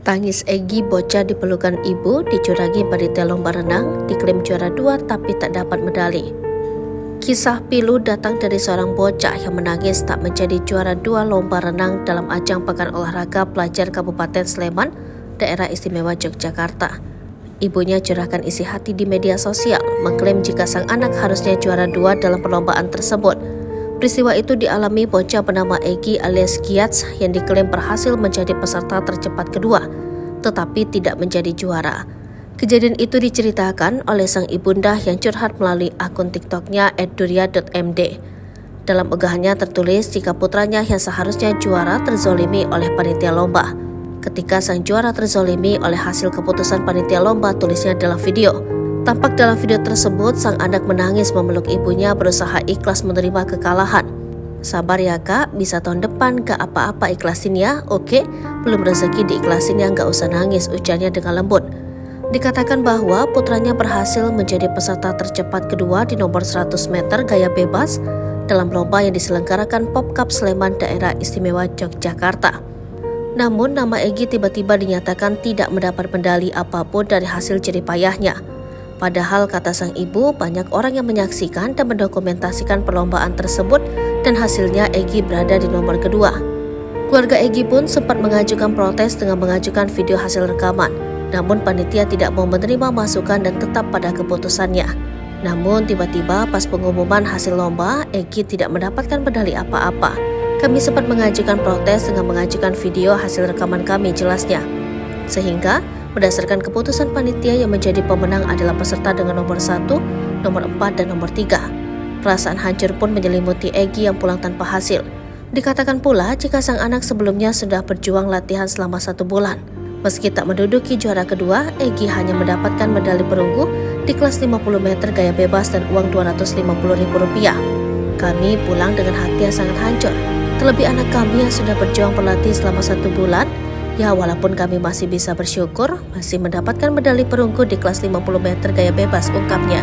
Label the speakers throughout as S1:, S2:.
S1: Tangis Egy bocah dipelukan ibu dicurangi panitia lomba renang, diklaim juara 2 tapi tak dapat medali. Kisah pilu datang dari seorang bocah yang menangis tak menjadi juara 2 lomba renang dalam ajang Pekan Olahraga Pelajar Kabupaten Sleman, Daerah Istimewa Yogyakarta. Ibunya curahkan isi hati di media sosial, mengklaim jika sang anak harusnya juara 2 dalam perlombaan tersebut. Peristiwa itu dialami bocah bernama Egy alias Giats yang diklaim berhasil menjadi peserta tercepat kedua, tetapi tidak menjadi juara. Kejadian itu diceritakan oleh sang ibunda yang curhat melalui akun TikToknya @duria.md. Dalam unggahannya tertulis jika putranya yang seharusnya juara terzolimi oleh panitia lomba. Ketika sang juara terzolimi oleh hasil keputusan panitia lomba, tulisnya dalam video. Tampak dalam video tersebut, sang anak menangis memeluk ibunya berusaha ikhlas menerima kekalahan. Sabar ya kak, bisa tahun depan gak apa-apa ikhlasin ya, oke? Belum rezeki diikhlasin ya, gak usah nangis, ujarnya dengan lembut. Dikatakan bahwa putranya berhasil menjadi peserta tercepat kedua di nomor 100 meter gaya bebas dalam lomba yang diselenggarakan Popcup Sleman Daerah Istimewa Yogyakarta. Namun nama Egy tiba-tiba dinyatakan tidak mendapat medali apapun dari hasil jerih payahnya. Padahal kata sang ibu, banyak orang yang menyaksikan dan mendokumentasikan perlombaan tersebut dan hasilnya Egy berada di nomor kedua. Keluarga Egy pun sempat mengajukan protes dengan mengajukan video hasil rekaman. Namun panitia tidak mau menerima masukan dan tetap pada keputusannya. Namun tiba-tiba pas pengumuman hasil lomba, Egy tidak mendapatkan medali apa-apa. Kami sempat mengajukan protes dengan mengajukan video hasil rekaman kami, jelasnya. Sehingga berdasarkan keputusan panitia yang menjadi pemenang adalah peserta dengan nomor 1, nomor 4, dan nomor 3. Perasaan hancur pun menyelimuti Egy yang pulang tanpa hasil. Dikatakan pula jika sang anak sebelumnya sudah berjuang latihan selama 1 bulan. Meski tak menduduki juara kedua, Egy hanya mendapatkan medali perunggu di kelas 50 meter gaya bebas dan uang Rp250.000. Kami pulang dengan hati yang sangat hancur. Terlebih anak kami yang sudah berjuang berlatih selama 1 bulan. Ya walaupun kami masih bisa bersyukur, masih mendapatkan medali perunggu di kelas 50 meter gaya bebas, ungkapnya.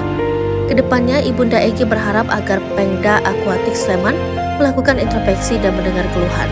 S1: Kedepannya, Ibunda Egy berharap agar Pengda Aquatic Sleman melakukan introspeksi dan mendengar keluhan.